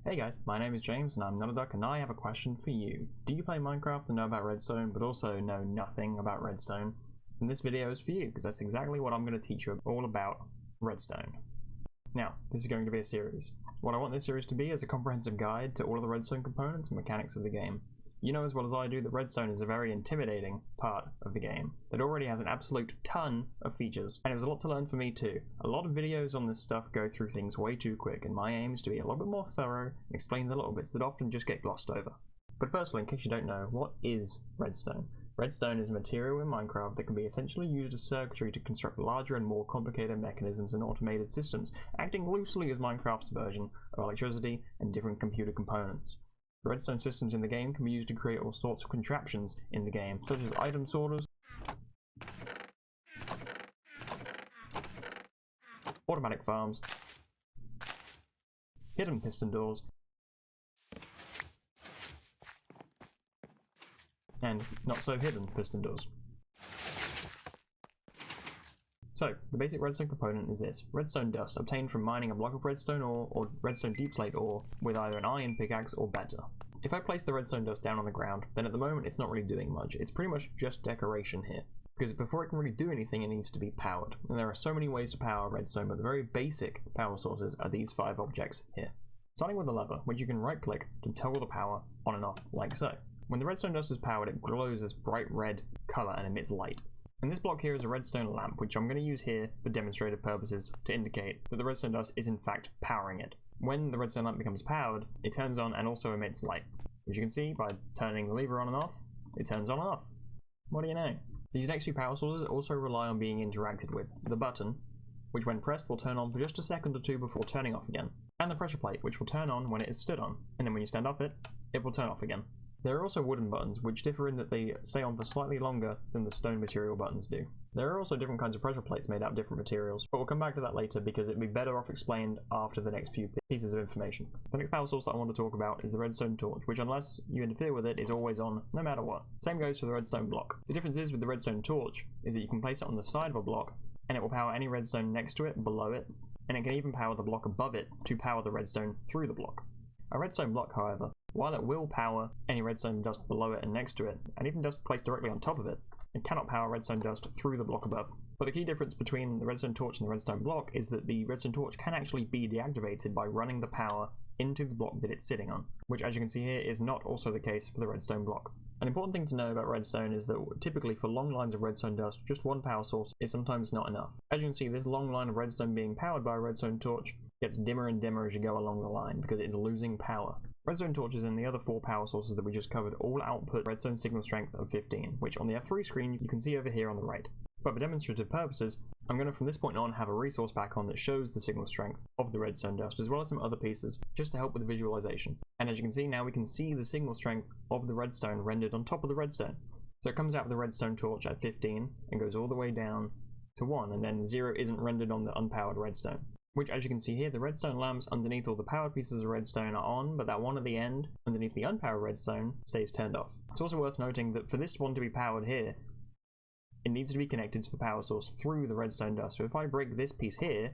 Hey guys, my name is James and I'm not a duck, and I have a question for you. Do you play Minecraft and know about redstone but also know nothing about redstone? Then this video is for you because that's exactly what I'm going to teach you all about redstone. Now, this is going to be a series. What I want this series to be is a comprehensive guide to all of the redstone components and mechanics of the game. You know as well as I do that redstone is a very intimidating part of the game that already has an absolute ton of features, and it was a lot to learn for me too. A lot of videos on this stuff go through things way too quick, and my aim is to be a little bit more thorough and explain the little bits that often just get glossed over. But firstly, in case you don't know, what is redstone? Redstone is a material in Minecraft that can be essentially used as circuitry to construct larger and more complicated mechanisms and automated systems, acting loosely as Minecraft's version of electricity and different computer components. The redstone systems in the game can be used to create all sorts of contraptions in the game, such as item sorters, automatic farms, hidden piston doors, and not so hidden piston doors. So, the basic redstone component is this: redstone dust, obtained from mining a block of redstone ore or redstone deep slate ore with either an iron pickaxe or better. If I place the redstone dust down on the ground, then at the moment it's not really doing much. It's pretty much just decoration here, because before it can really do anything it needs to be powered. And there are so many ways to power redstone, but the very basic power sources are these 5 objects here. Starting with a lever, which you can right click to toggle the power on and off, like so. When the redstone dust is powered, it glows this bright red colour and emits light. And this block here is a redstone lamp, which I'm going to use here for demonstrative purposes to indicate that the redstone dust is in fact powering it. When the redstone lamp becomes powered, it turns on and also emits light. As you can see, by turning the lever on and off, it turns on and off. What do you know? These next 2 power sources also rely on being interacted with. The button, which when pressed will turn on for just a second or 2 before turning off again. And the pressure plate, which will turn on when it is stood on. And then when you stand off it, it will turn off again. There are also wooden buttons, which differ in that they stay on for slightly longer than the stone material buttons do. There are also different kinds of pressure plates made out of different materials, but we'll come back to that later because it'd be better off explained after the next few pieces of information. The next power source that I want to talk about is the redstone torch, which unless you interfere with it is always on, no matter what. Same goes for the redstone block. The difference is with the redstone torch is that you can place it on the side of a block, and it will power any redstone next to it, below it, and it can even power the block above it to power the redstone through the block. A redstone block, however, while it will power any redstone dust below it and next to it, and even dust placed directly on top of it, it cannot power redstone dust through the block above. But the key difference between the redstone torch and the redstone block is that the redstone torch can actually be deactivated by running the power into the block that it's sitting on, which as you can see here is not also the case for the redstone block. An important thing to know about redstone is that typically for long lines of redstone dust, just one power source is sometimes not enough. As you can see, this long line of redstone being powered by a redstone torch gets dimmer and dimmer as you go along the line because it's losing power. Redstone torches and the other 4 power sources that we just covered all output redstone signal strength of 15, which on the F3 screen you can see over here on the right. But for demonstrative purposes, I'm going to from this point on have a resource pack on that shows the signal strength of the redstone dust as well as some other pieces just to help with the visualization. And as you can see now we can see the signal strength of the redstone rendered on top of the redstone. So it comes out of the redstone torch at 15 and goes all the way down to 1, and then 0 isn't rendered on the unpowered redstone. Which, as you can see here, the redstone lamps underneath all the powered pieces of redstone are on, but that one at the end, underneath the unpowered redstone, stays turned off. It's also worth noting that for this one to be powered here, it needs to be connected to the power source through the redstone dust. So if I break this piece here,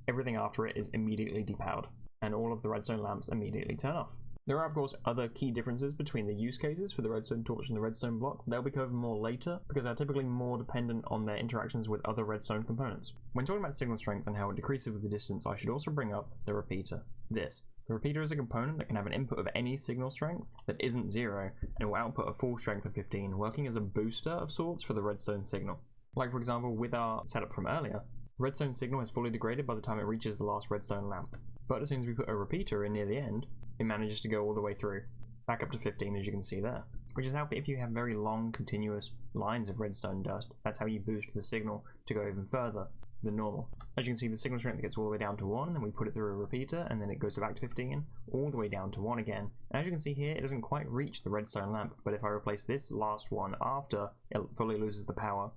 everything after it is immediately depowered, and all of the redstone lamps immediately turn off. There are of course other key differences between the use cases for the redstone torch and the redstone block. They'll be covered more later because they're typically more dependent on their interactions with other redstone components. When talking about signal strength and how it decreases with the distance, I should also bring up the repeater. The repeater is a component that can have an input of any signal strength that isn't 0 and will output a full strength of 15, working as a booster of sorts for the redstone signal. Like for example with our setup from earlier, redstone signal has fully degraded by the time it reaches the last redstone lamp. But as soon as we put a repeater in near the end, it manages to go all the way through, back up to 15 as you can see there. Which is how if you have very long continuous lines of redstone dust, that's how you boost the signal to go even further than normal. As you can see, the signal strength gets all the way down to 1, and then we put it through a repeater, and then it goes back to 15, all the way down to 1 again. And as you can see here, it doesn't quite reach the redstone lamp, but if I replace this last one after it fully loses the power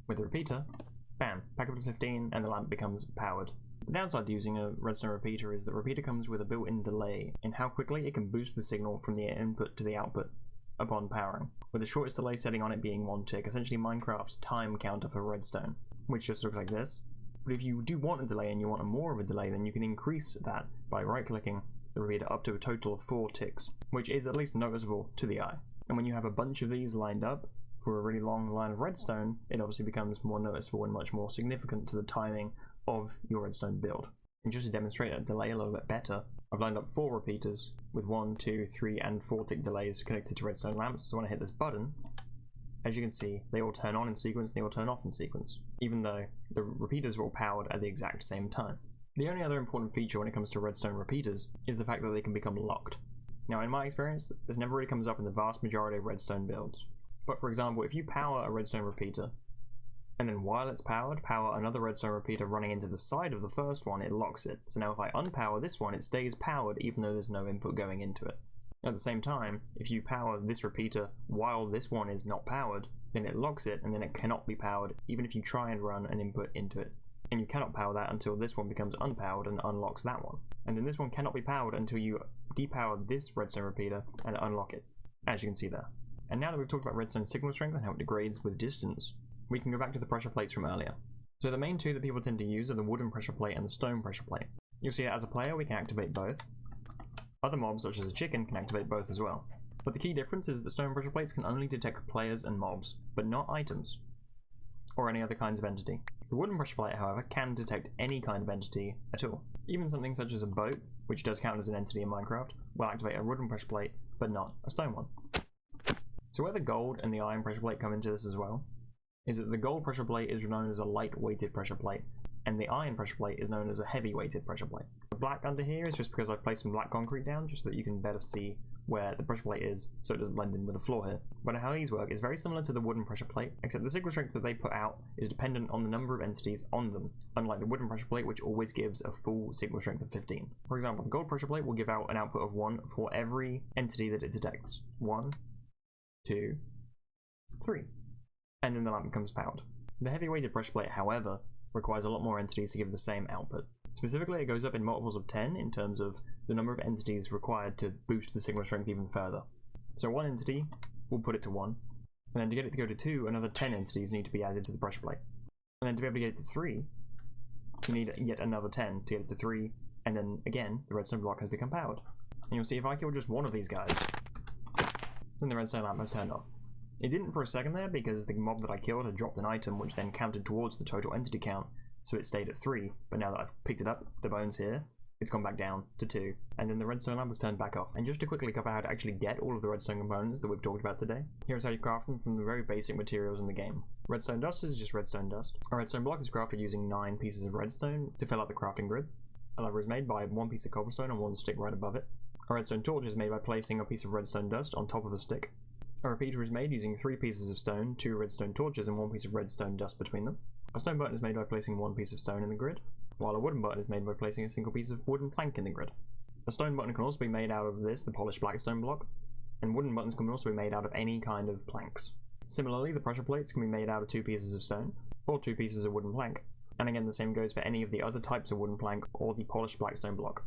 with the repeater, bam, back up to 15, and the lamp becomes powered. The downside to using a redstone repeater is that the repeater comes with a built-in delay in how quickly it can boost the signal from the input to the output upon powering, with the shortest delay setting on it being 1 tick, essentially Minecraft's time counter for redstone, which just looks like this. But if you do want a delay and you want more of a delay, then you can increase that by right-clicking the repeater up to a total of 4 ticks, which is at least noticeable to the eye. And when you have a bunch of these lined up for a really long line of redstone, it obviously becomes more noticeable and much more significant to the timing of your redstone build. And just to demonstrate that delay a little bit better, I've lined up 4 repeaters with 1, 2, 3, and 4 tick delays connected to redstone lamps. So when I hit this button, as you can see, they all turn on in sequence and they all turn off in sequence, even though the repeaters were all powered at the exact same time. The only other important feature when it comes to redstone repeaters is the fact that they can become locked. Now in my experience, this never really comes up in the vast majority of redstone builds. But for example, if you power a redstone repeater, and then while it's powered, power another redstone repeater running into the side of the first one, it locks it. So now if I unpower this one, it stays powered even though there's no input going into it. At the same time, if you power this repeater while this one is not powered, then it locks it and then it cannot be powered even if you try and run an input into it. And you cannot power that until this one becomes unpowered and unlocks that one. And then this one cannot be powered until you depower this redstone repeater and unlock it, as you can see there. And now that we've talked about redstone signal strength and how it degrades with distance, we can go back to the pressure plates from earlier. So the main two that people tend to use are the wooden pressure plate and the stone pressure plate. You'll see that as a player we can activate both. Other mobs such as a chicken can activate both as well. But the key difference is that the stone pressure plates can only detect players and mobs, but not items, or any other kinds of entity. The wooden pressure plate, however, can detect any kind of entity at all. Even something such as a boat, which does count as an entity in Minecraft, will activate a wooden pressure plate, but not a stone one. So where the gold and the iron pressure plate come into this as well, is that the gold pressure plate is known as a light-weighted pressure plate, and the iron pressure plate is known as a heavy-weighted pressure plate. The black under here is just because I've placed some black concrete down, just so that you can better see where the pressure plate is, so it doesn't blend in with the floor here. But how these work is very similar to the wooden pressure plate, except the signal strength that they put out is dependent on the number of entities on them, unlike the wooden pressure plate, which always gives a full signal strength of 15. For example, the gold pressure plate will give out an output of 1 for every entity that it detects. 1, 2, 3. And then the lamp becomes powered. The heavy-weighted pressure plate, however, requires a lot more entities to give the same output. Specifically, it goes up in multiples of 10 in terms of the number of entities required to boost the signal strength even further. So one entity will put it to 1, and then to get it to go to 2, another 10 entities need to be added to the pressure plate. And then to be able to get it to 3, you need yet another 10 to get it to 3, and then again, the redstone block has become powered. And you'll see if I kill just one of these guys, then the redstone lamp has turned off. It didn't for a second there because the mob that I killed had dropped an item which then counted towards the total entity count, so it stayed at 3, but now that I've picked it up, the bones here, it's gone back down to 2, and then the redstone lamp has turned back off. And just to quickly cover how to actually get all of the redstone components that we've talked about today, here's how you craft them from the very basic materials in the game. Redstone dust is just redstone dust. A redstone block is crafted using 9 pieces of redstone to fill out the crafting grid. A lever is made by 1 piece of cobblestone and 1 stick right above it. A redstone torch is made by placing a piece of redstone dust on top of a stick. A repeater is made using 3 pieces of stone, 2 redstone torches, and 1 piece of redstone dust between them. A stone button is made by placing 1 piece of stone in the grid, while a wooden button is made by placing a single piece of wooden plank in the grid. A stone button can also be made out of this, the polished blackstone block, and wooden buttons can also be made out of any kind of planks. Similarly, the pressure plates can be made out of 2 pieces of stone, or 2 pieces of wooden plank. And again, the same goes for any of the other types of wooden plank or the polished blackstone block.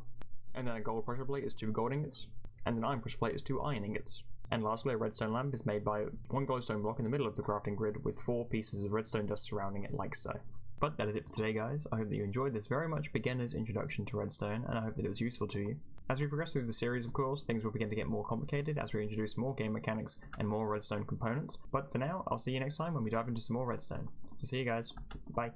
And then a gold pressure plate is 2 gold ingots, and an iron pressure plate is 2 iron ingots. And lastly, a redstone lamp is made by 1 glowstone block in the middle of the crafting grid with 4 pieces of redstone dust surrounding it like so. But that is it for today, guys. I hope that you enjoyed this very much beginner's introduction to redstone, and I hope that it was useful to you. As we progress through the series, of course, things will begin to get more complicated as we introduce more game mechanics and more redstone components. But for now, I'll see you next time when we dive into some more redstone. So see you guys. Bye.